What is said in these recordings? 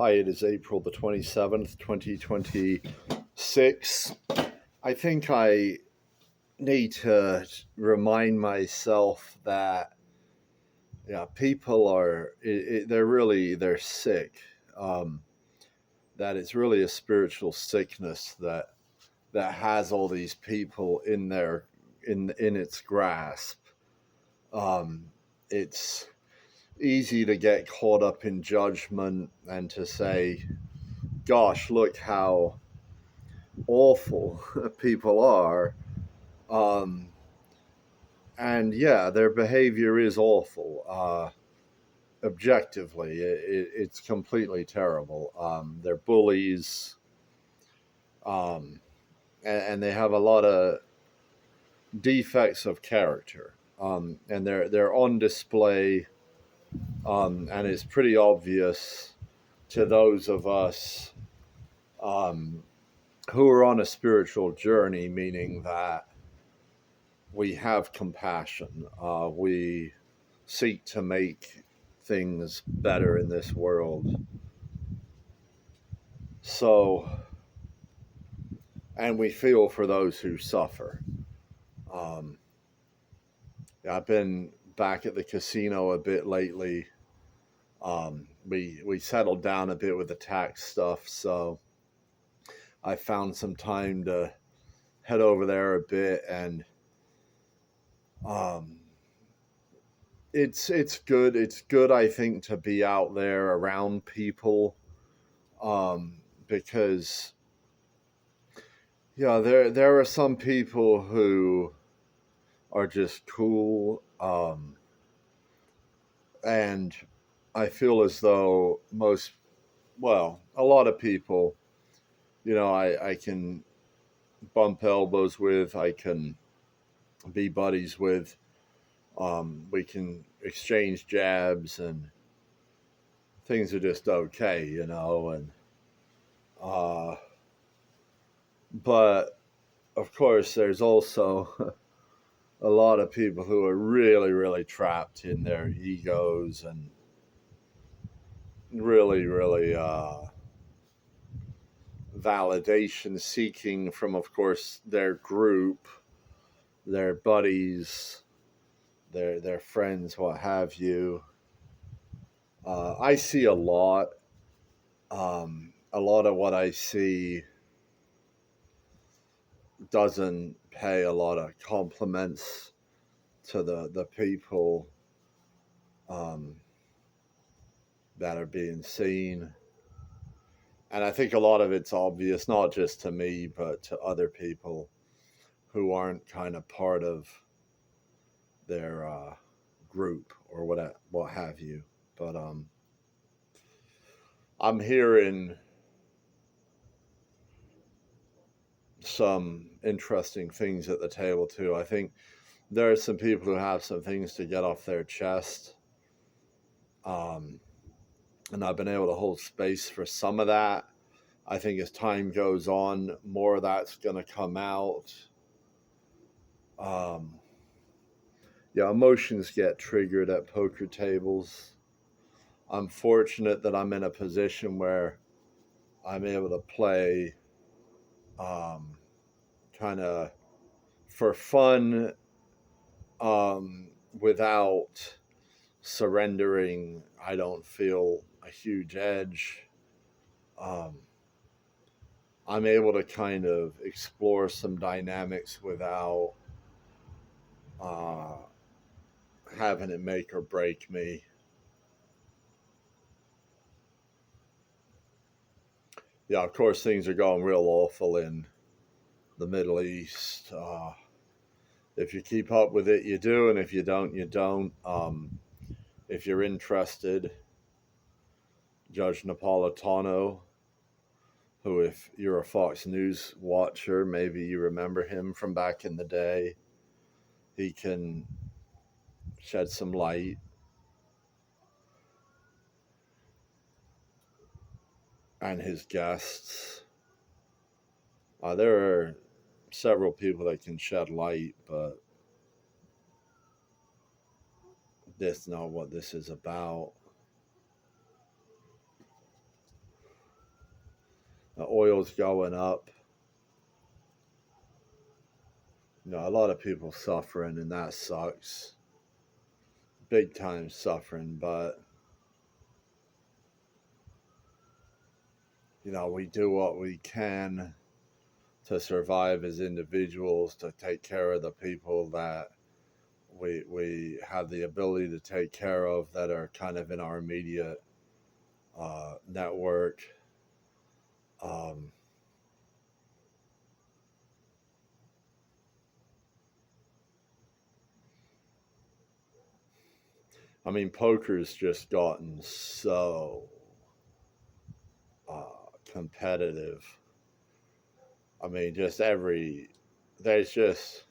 Hi, it is April the 27th, 2026. I think I need to remind myself that people are they're sick. That it's really a spiritual sickness that has all these people in its grasp. It's easy to get caught up in judgment and to say, gosh, look how awful people are. Um, and yeah, their behavior is awful. Objectively, it's completely terrible. They're bullies, um, and they have a lot of defects of character, and they're on display, and it's pretty obvious to those of us um, who are on a spiritual journey, meaning that we have compassion. We seek to make things better in this world. So, and we feel for those who suffer. Um, I've been back at the casino a bit lately. We settled down a bit with the tax stuff, so I found some time to head over there a bit, and um, it's good. It's good, I think, to be out there around people, because there are some people who are just cool, and I feel as though a lot of people, I can bump elbows with, I can be buddies with, we can exchange jabs, and things are just okay, and uh, but of course, there's also a lot of people who are really, really trapped in their egos and really, really validation seeking from, of course, their group, their buddies, their friends, what have you. I see a lot. A lot of what I see doesn't pay a lot of compliments to the people um, that are being seen. And I think a lot of it's obvious, not just to me, but to other people who aren't kind of part of their group or what have you. But I'm hearing some interesting things at the table too. I think there are some people who have some things to get off their chest, um, and I've been able to hold space for some of that. I think as time goes on, more of that's going to come out. Um, Emotions get triggered at poker tables. I'm fortunate that I'm in a position where I'm able to play kind of for fun, without surrendering. I don't feel a huge edge. Um, I'm able to kind of explore some dynamics without uh, having it make or break me. Yeah, of course, things are going real awful in the Middle East. If you keep up with it, you do, and if you don't, you don't. If you're interested, Judge Napolitano, who, if you're a Fox News watcher, maybe you remember him from back in the day, he can shed some light. And his guests. There are several people that can shed light, but that's not what this is about. The oil's going up. A lot of people suffering, and that sucks. Big time suffering, but we do what we can to survive as individuals, to take care of the people that we have the ability to take care of, that are kind of in our immediate network. Um, I mean, poker's just gotten so competitive. I mean, there's just,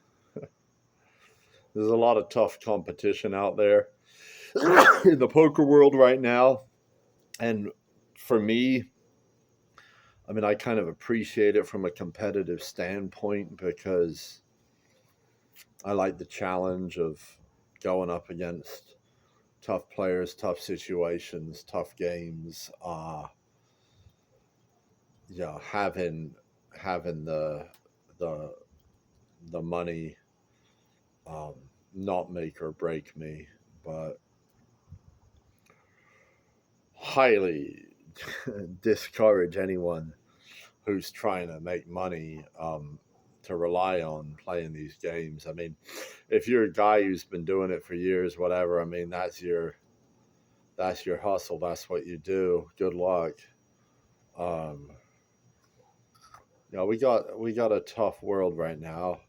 there's a lot of tough competition out there in the poker world right now. And for me, I mean, I kind of appreciate it from a competitive standpoint, because I like the challenge of going up against tough players, tough situations, tough games. Having the the money um, not make or break me, but highly discourage anyone who's trying to make money to rely on playing these games. I mean, if you're a guy who's been doing it for years, whatever, I mean, that's your hustle. That's what you do. Good luck. Um, we got a tough world right now.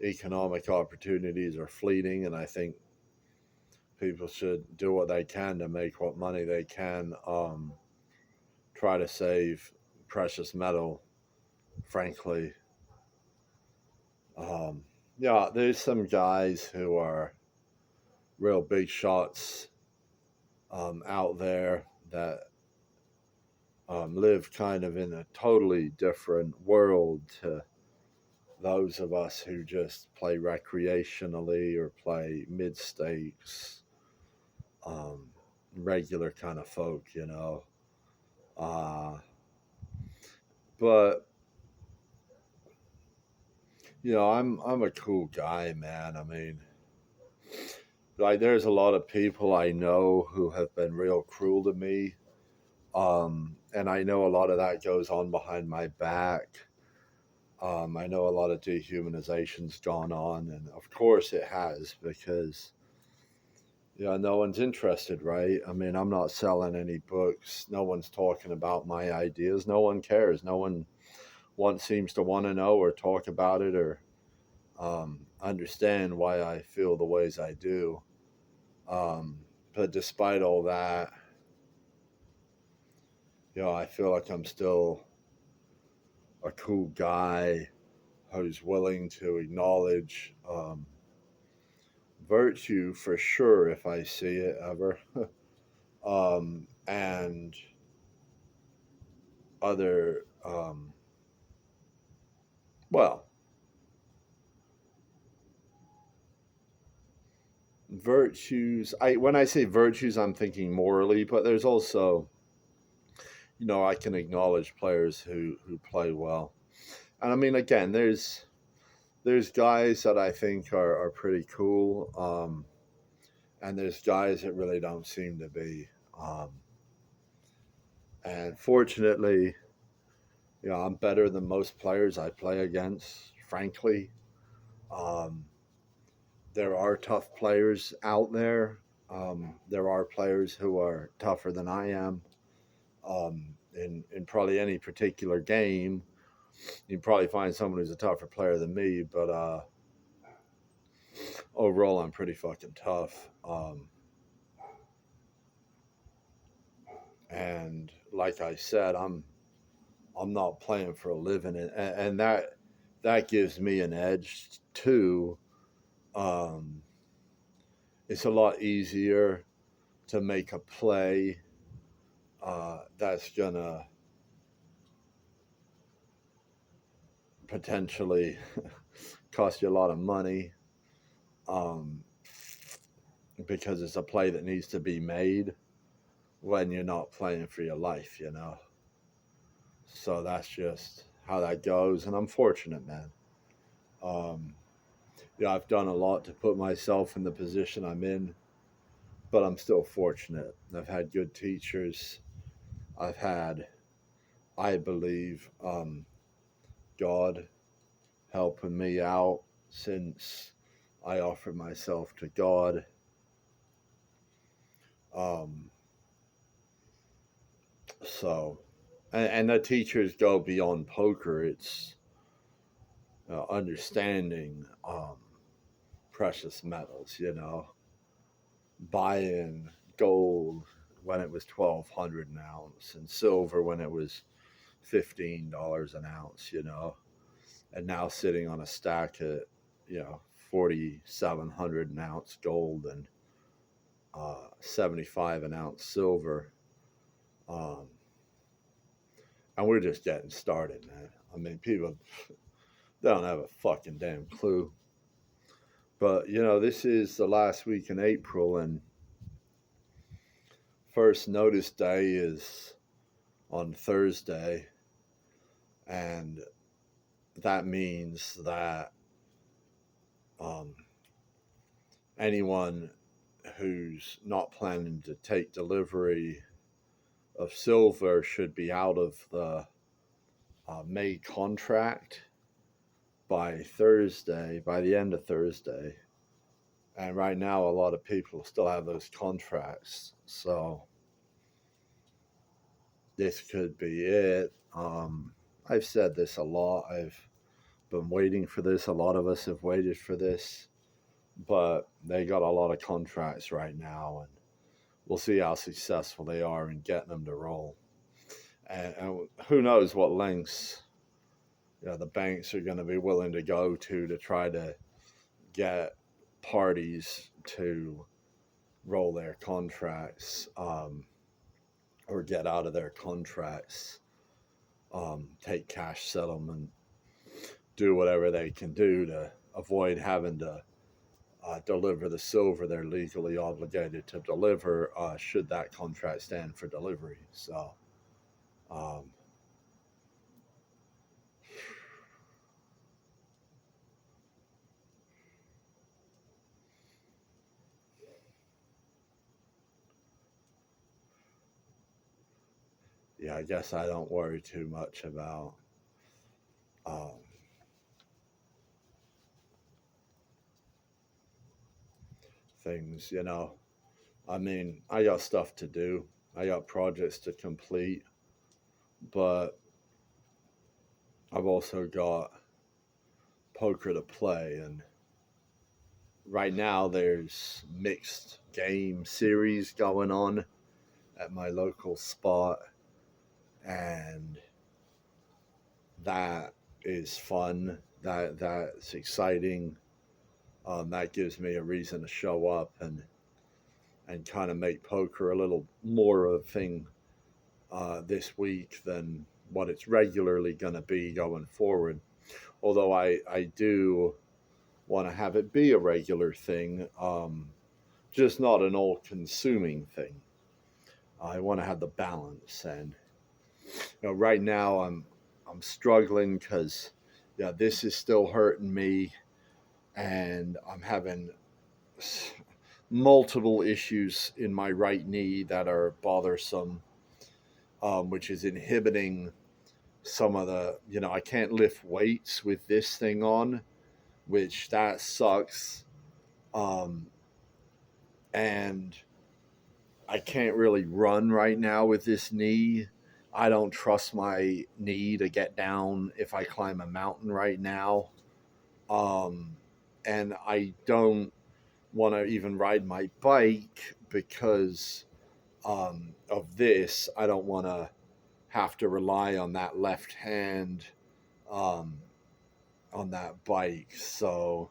Economic opportunities are fleeting, and I think people should do what they can to make what money they can. Try to save precious metal. Frankly, um, yeah, there's some guys who are real big shots out there that live kind of in a totally different world to those of us who just play recreationally or play mid stakes, um, regular kind of folk. Uh, but I'm a cool guy, man. I mean, like, there's a lot of people I know who have been real cruel to me, and I know a lot of that goes on behind my back. I know a lot of dehumanization's gone on, and of course it has, because no one's interested, right? I mean, I'm not selling any books. No one's talking about my ideas. No one cares. No one seems to want to know or talk about it, or understand why I feel the ways I do. But despite all that, I feel like I'm still a cool guy who's willing to acknowledge virtue for sure if I see it ever. And other, well, virtues. When I say virtues, I'm thinking morally, but there's also, I can acknowledge players who play well. And I mean, again, there's guys that I think are pretty cool, and there's guys that really don't seem to be. And fortunately, I'm better than most players I play against. Frankly, um, there are tough players out there. There are players who are tougher than I am. In probably any particular game, you probably find someone who's a tougher player than me. But overall, I'm pretty fucking tough. And like I said, I'm not playing for a living, and that gives me an edge too. Um, it's a lot easier to make a play that's gonna potentially cost you a lot of money, um, because it's a play that needs to be made when you're not playing for your life. So that's just how that goes. And I'm fortunate, man. Um, I've done a lot to put myself in the position I'm in, but I'm still fortunate. I've had good teachers. I've had, I believe, God helping me out since I offered myself to God. Um, so, and the teachers go beyond poker. It's understanding precious metals, buying gold when it was 1,200 an ounce and silver when it was $15 an ounce, and now sitting on a stack at, 4,700 an ounce gold and 75 an ounce silver. Um, and we're just getting started, man. I mean, people, they don't have a fucking damn clue. But, this is the last week in April, and first notice day is on Thursday. And that means that um, anyone who's not planning to take delivery of silver should be out of the May contract by Thursday, by the end of Thursday. And right now, a lot of people still have those contracts. So this could be it. I've said this a lot. I've been waiting for this. A lot of us have waited for this. But they got a lot of contracts right now. And we'll see how successful they are in getting them to roll. And who knows what lengths the banks are going to be willing to go to try to get parties to roll their contracts or get out of their contracts, take cash settlement, do whatever they can do to avoid having to deliver the silver they're legally obligated to deliver should that contract stand for delivery. So yeah, I guess I don't worry too much about things, I mean, I got stuff to do. I got projects to complete, but I've also got poker to play. And right now there's mixed game series going on at my local spot, and that is fun. That's exciting. That gives me a reason to show up and kind of make poker a little more of a thing this week than what it's regularly going to be going forward. Although I do want to have it be a regular thing, just not an all-consuming thing. I want to have the balance, and right now I'm struggling because this is still hurting me, and I'm having multiple issues in my right knee that are bothersome, which is inhibiting some of the, I can't lift weights with this thing on, which that sucks. And I can't really run right now with this knee. I don't trust my knee to get down if I climb a mountain right now. And I don't want to even ride my bike because of this. I don't want to have to rely on that left hand on that bike. So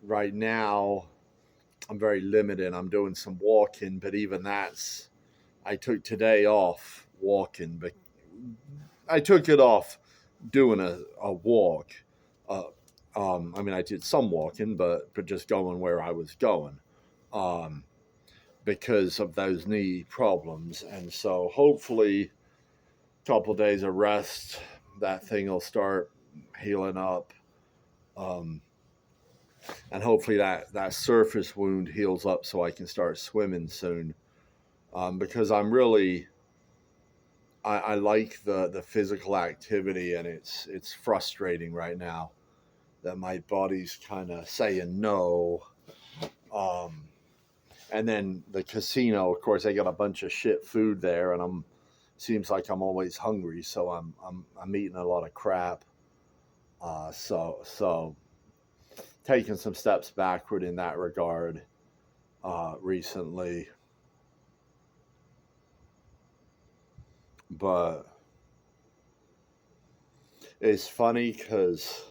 right now I'm very limited. I'm doing some walking, but even I took today off walking, but I took it off doing a walk. I mean, I did some walking, but just going where I was going because of those knee problems. And so hopefully couple days of rest, that thing will start healing up. And hopefully that surface wound heals up so I can start swimming soon. Because I'm really, I like the physical activity, and it's frustrating right now that my body's kind of saying no. And then the casino, of course, they got a bunch of shit food there, and seems like I'm always hungry, so I'm eating a lot of crap. So taking some steps backward in that regard recently. But it's funny because,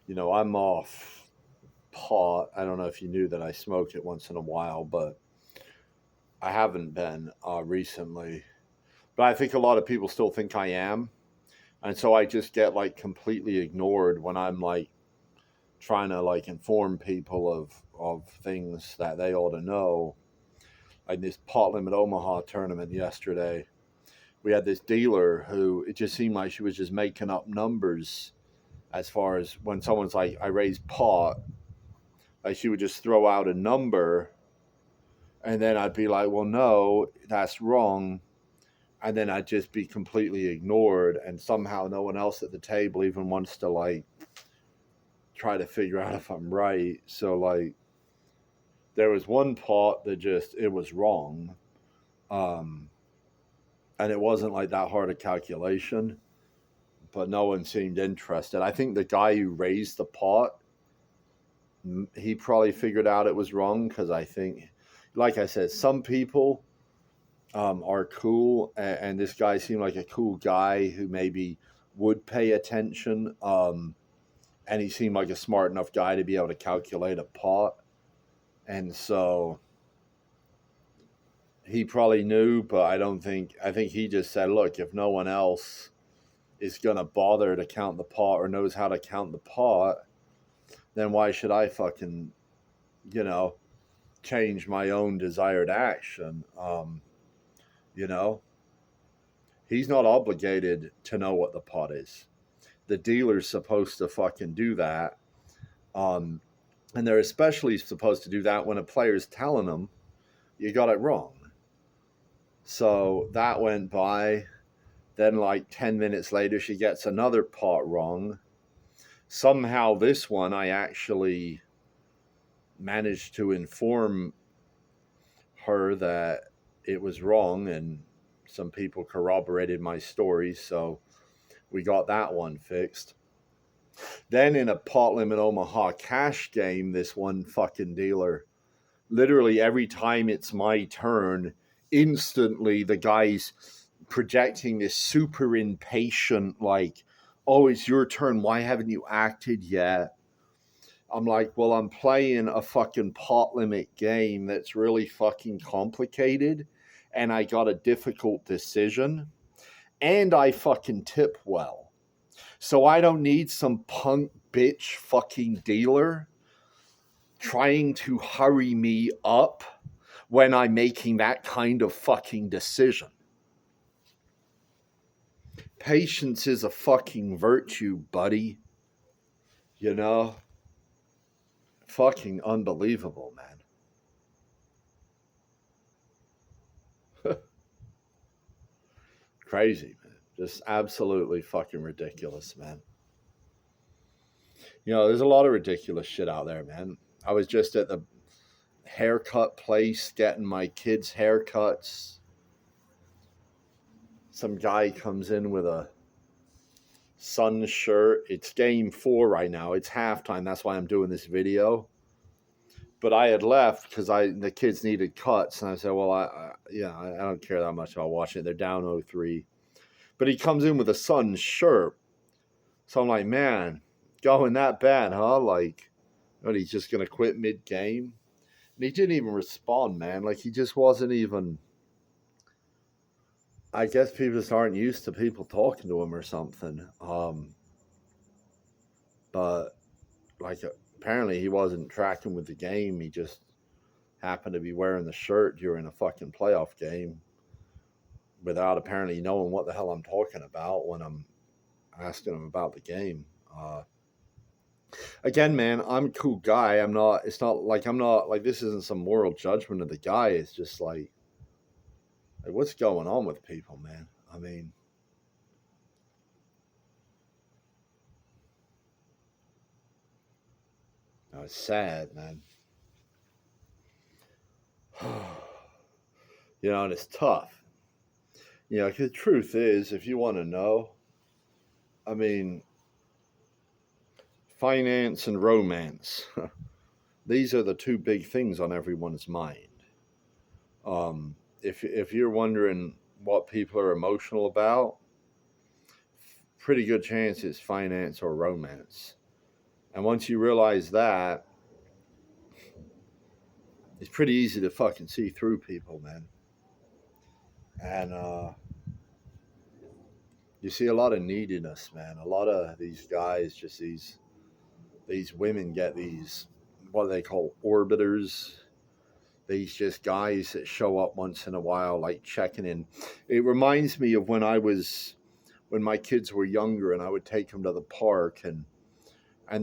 I'm off pot. I don't know if you knew that I smoke it once in a while, but I haven't been recently. But I think a lot of people still think I am. And so I just get like completely ignored when I'm like trying to like inform people of things that they ought to know. Like this pot limit Omaha tournament yesterday, we had this dealer who it just seemed like she was just making up numbers as far as when someone's like, I raised pot, like she would just throw out a number, and then I'd be like, well, no, that's wrong. And then I'd just be completely ignored, and somehow no one else at the table even wants to like try to figure out if I'm right. So like there was one pot that just it was wrong. And it wasn't like that hard a calculation, but no one seemed interested. I think the guy who raised the pot, he probably figured out it was wrong, because I think, like I said, some people are cool, and this guy seemed like a cool guy who maybe would pay attention, and he seemed like a smart enough guy to be able to calculate a pot, and so he probably knew, but I think he just said, look, if no one else is going to bother to count the pot or knows how to count the pot, then why should I fucking, change my own desired action? He's not obligated to know what the pot is. The dealer's supposed to fucking do that. And they're especially supposed to do that when a player's telling them you got it wrong. So that went by. Then like 10 minutes later, she gets another pot wrong. Somehow this one, I actually managed to inform her that it was wrong, and some people corroborated my story, so we got that one fixed. Then in a pot limit Omaha cash game, this one fucking dealer, literally every time it's my turn, instantly the guy's projecting this super impatient, like, oh, it's your turn, why haven't you acted yet? I'm like, well, I'm playing a fucking pot limit game that's really fucking complicated, and I got a difficult decision, and I fucking tip well. So I don't need some punk bitch fucking dealer trying to hurry me up when I'm making that kind of fucking decision. Patience is a fucking virtue, buddy. Fucking unbelievable, man. Crazy, man. Just absolutely fucking ridiculous, man. There's a lot of ridiculous shit out there, man. I was just at the haircut place getting my kids' haircuts. Some guy comes in with a Suns shirt. It's game 4 right now. It's halftime. That's why I'm doing this video. But I had left because the kids needed cuts, and I said, well, I don't care that much about watching it. They're down 0-3. But he comes in with a Suns shirt. So I'm like, man, going that bad, huh? Like, what, he's just going to quit mid-game? And he didn't even respond, man. Like, he just wasn't even... I guess people just aren't used to people talking to him or something. But, like, apparently he wasn't tracking with the game. He just happened to be wearing the shirt during a fucking playoff game. without apparently knowing what the hell I'm talking about when I'm asking them about the game. Again, man, I'm a cool guy. I'm not. It's not like I'm not like this isn't some moral judgment of the guy. It's just like what's going on with people, man. I mean, it's sad, man. And it's tough. 'Cause the truth is, if you want to know, I mean, finance and romance. These are the two big things on everyone's mind. If you're wondering what people are emotional about, pretty good chance it's finance or romance. And once you realize that, it's pretty easy to fucking see through people, man. And you see a lot of neediness, man. A lot of these guys, just these women get these what they call orbiters. These just guys that show up once in a while, like checking in. It reminds me of when my kids were younger, and I would take them to the park, and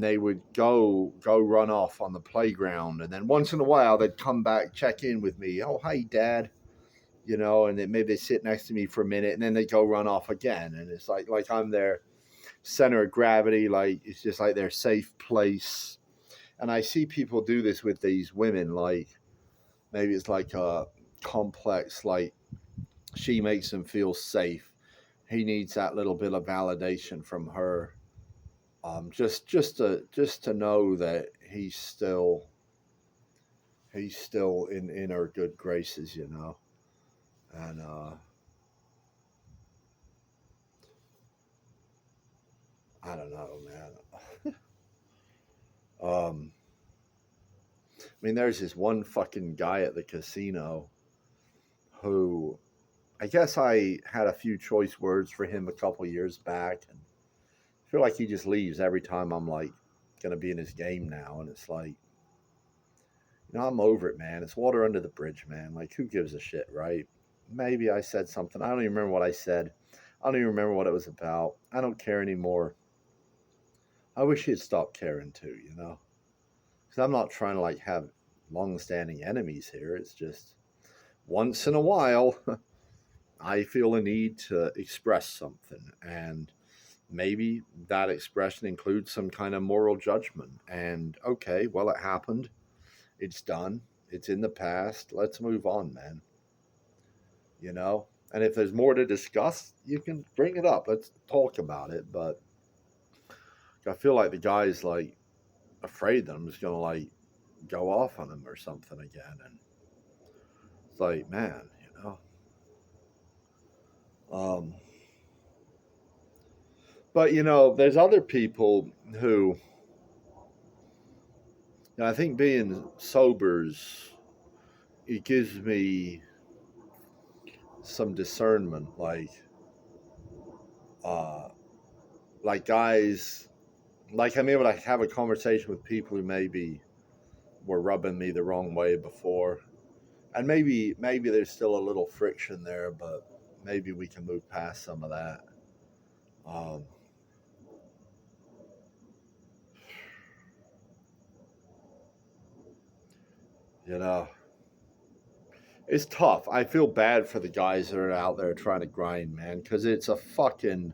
they would go run off on the playground, and then once in a while they'd come back, check in with me. Oh, hi, Dad. And then maybe they sit next to me for a minute, and then they go run off again, and it's like I'm their center of gravity, like it's just like their safe place. And I see people do this with these women, like maybe it's like a complex, like she makes him feel safe. He needs that little bit of validation from her, just to know that he's still in her good graces. And I don't know, man. I mean, there's this one fucking guy at the casino who I guess I had a few choice words for him a couple years back, and I feel like he just leaves every time I'm like gonna be in his game now, and it's like, I'm over it, man. It's water under the bridge, man. Like, who gives a shit, right? Maybe I said something. I don't even remember what I said. I don't even remember what it was about. I don't care anymore. I wish he'd stop caring too. Because I'm not trying to like have long-standing enemies here. It's just once in a while, I feel a need to express something, and maybe that expression includes some kind of moral judgment. And okay, well, it happened. It's done. It's in the past. Let's move on, man. You know? And if there's more to discuss, you can bring it up. Let's talk about it. But I feel like the guy's like afraid that I'm just going to like go off on him or something again. And it's like, man. Um, but, there's other people who, I think being sober's, it gives me some discernment. Uh, like guys, like I'm able to have a conversation with people who maybe were rubbing me the wrong way before, and maybe there's still a little friction there, but maybe we can move past some of that. Um, you know, it's tough. I feel bad for the guys that are out there trying to grind, man, because it's a fucking.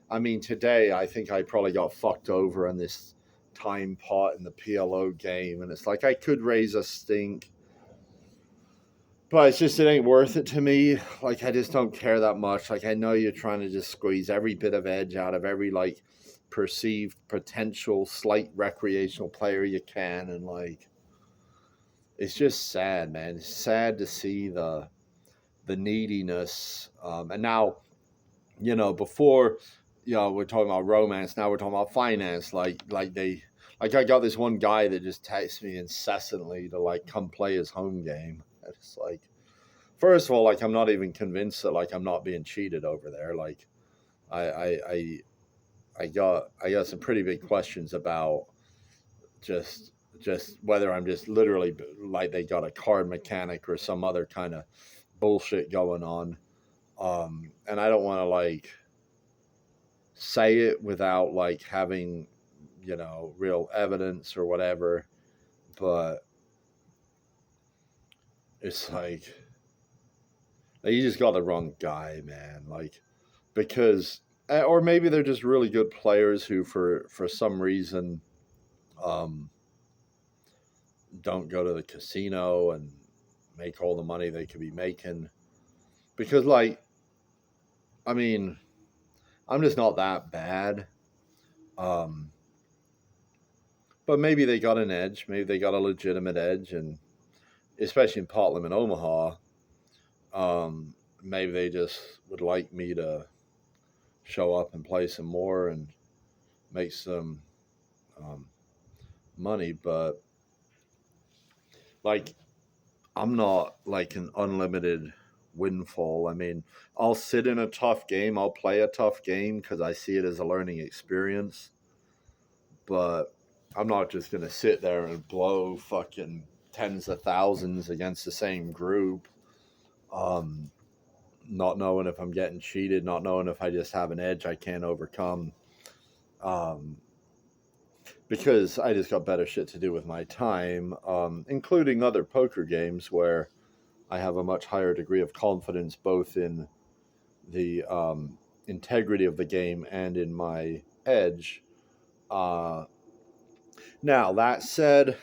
I mean, today I think I probably got fucked over on this time pot in the PLO game, and it's like I could raise a stink, but it ain't worth it to me. Like I just don't care that much. Like I know you're trying to just squeeze every bit of edge out of every like perceived potential slight recreational player you can, and like it's just sad, man. It's sad to see the neediness. And now, before, we're talking about romance. Now we're talking about finance. Like I got this one guy that just texts me incessantly to like come play his home game. It's like, first of all, like I'm not even convinced that like I'm not being cheated over there. Like I I I, I got some pretty big questions about just whether I'm just literally like they got a card mechanic or some other kind of bullshit going on. And I don't want to like say it without like having, real evidence or whatever, but it's like you just got the wrong guy, man. Like, because, or maybe they're just really good players who, for some reason, um, don't go to the casino and make all the money they could be making. Because, like, I mean, I'm just not that bad. Um, but maybe they got an edge. Maybe they got a legitimate edge, and especially in Portland and Omaha, maybe they just would like me to show up and play some more and make some um, money. But like, I'm not like an unlimited windfall. I mean, I'll sit in a tough game, I'll play a tough game because I see it as a learning experience. But I'm not just gonna sit there and blow fucking tens of thousands against the same group. Um, Not knowing if I'm getting cheated, not knowing if I just have an edge I can't overcome. Um, because I just got better shit to do with my time, including other poker games where I have a much higher degree of confidence both in the integrity of the game and in my edge. Uh, Now, that said,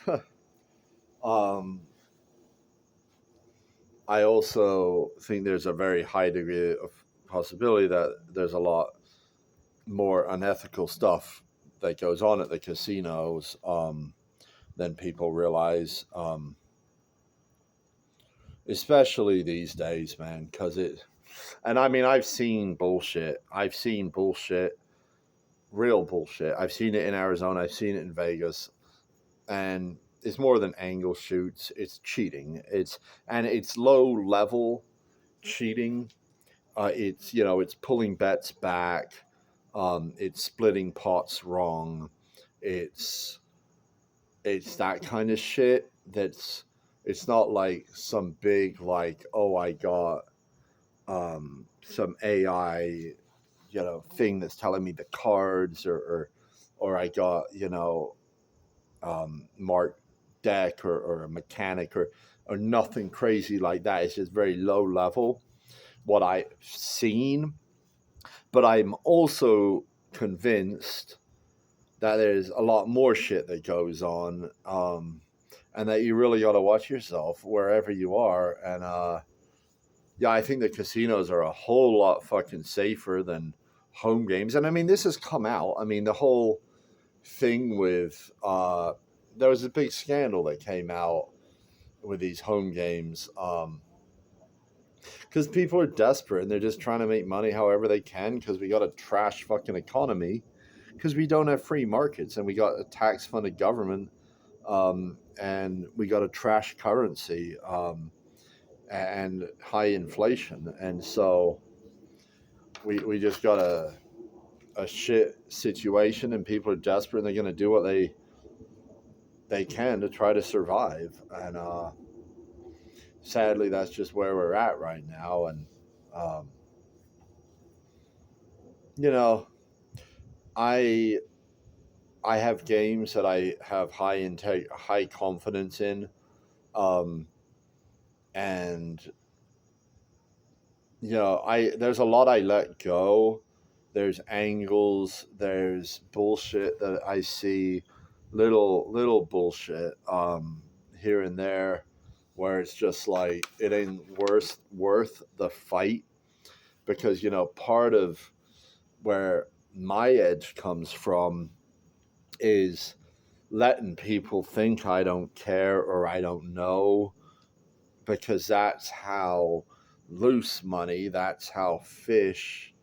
um, I also think there's a very high degree of possibility that there's a lot more unethical stuff that goes on at the casinos than people realize, especially these days, man. Because and I mean, I've seen bullshit. I've seen bullshit, real bullshit. I've seen it in Arizona. I've seen it in Vegas, and it's more than angle shoots. It's cheating. It's low level cheating. It's pulling bets back. It's splitting pots wrong. It's it's that kind of shit. It's not like some big like, oh, I got some AI thing that's telling me the cards, or I got marked deck, or a mechanic, or nothing crazy like that. It's just very low level what I've seen. But I'm also convinced that there's a lot more shit that goes on, and that you really got to watch yourself wherever you are. And yeah, I think the casinos are a whole lot fucking safer than home games. And I mean, this has come out. I mean, the whole thing with there was a big scandal that came out with these home games, because people are desperate and they're just trying to make money however they can, because we got a trash fucking economy, because we don't have free markets, and we got a tax funded government, and we got a trash currency, and high inflation. And so we just got a shit situation, and people are desperate, and they're going to do what they can to try to survive. And sadly, that's just where we're at right now. And um, you know, I I have games that I have high confidence in, um, and I there's a lot I let go. There's angles. There's bullshit that I see, little bullshit, here and there, where it's just like it ain't worth the fight, because part of where my edge comes from is letting people think I don't care or I don't know, because that's how loose money, that's how fish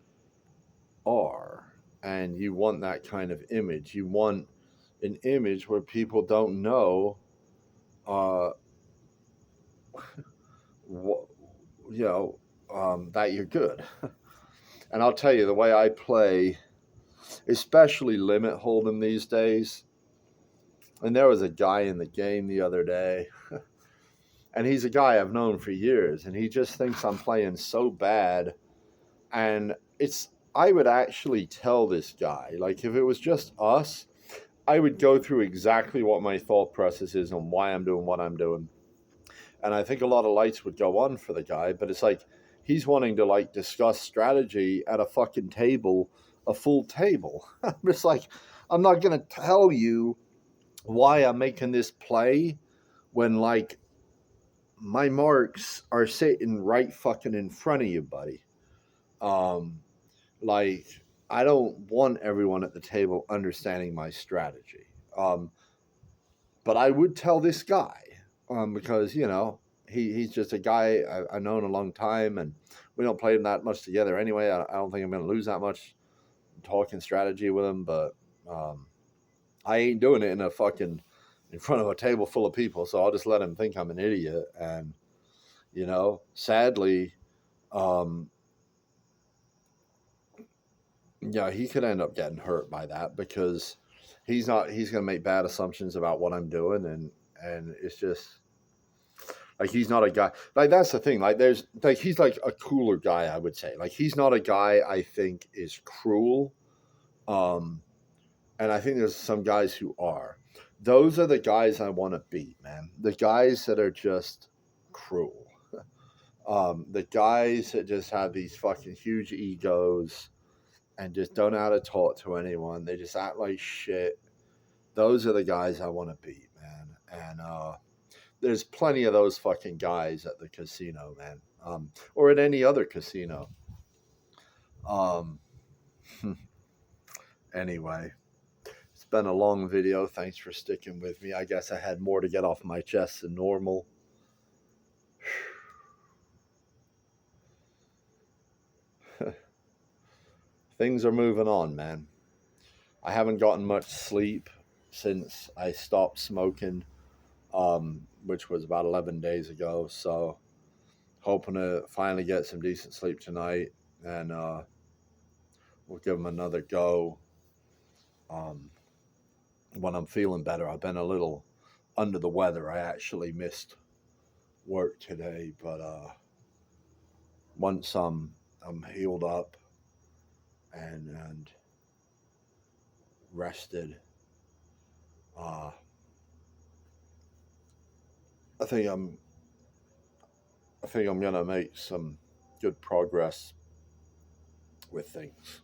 are. And you want that kind of image. You want an image where people don't know, uh, wh- that you're good. And I'll tell you, the way I play, especially limit hold'em these days, and there was a guy in the game the other day, and he's a guy I've known for years, and he just thinks I'm playing so bad And I would actually tell this guy, like, if it was just us, I would go through exactly what my thought process is and why I'm doing what I'm doing. And I think a lot of lights would go on for the guy, but it's like he's wanting to like discuss strategy at a fucking table, a full table. I'm just like, I'm not gonna tell you why I'm making this play when like my marks are sitting right fucking in front of you, buddy. Um, like I don't want everyone at the table understanding my strategy. But I would tell this guy because he's just a guy I've known a long time, and we don't play that much together anyway. I don't think I'm going to lose that much talking strategy with him, but um, I ain't doing it in front of a table full of people, so I'll just let him think I'm an idiot. And sadly, um, yeah, he could end up getting hurt by that because he's not. He's going to make bad assumptions about what I'm doing, and it's just like he's not a guy. Like that's the thing. Like there's like he's like a cooler guy, I would say. Like he's not a guy I think is cruel. Um, and I think there's some guys who are. Those are the guys I want to beat, man. The guys that are just cruel. The guys that just have these fucking huge egos and just don't know how to talk to anyone. They just act like shit. Those are the guys I want to beat, man. And there's plenty of those fucking guys at the casino, man, or at any other casino. Um, anyway, it's been a long video. Thanks for sticking with me. I guess I had more to get off my chest than normal. Things are moving on, man. I haven't gotten much sleep since I stopped smoking, which was about 11 days ago. So, hoping to finally get some decent sleep tonight, and we'll give them another go um, when I'm feeling better. I've been a little under the weather. I actually missed work today, but once I'm healed up and rested, uh, I think I'm gonna make some good progress with things.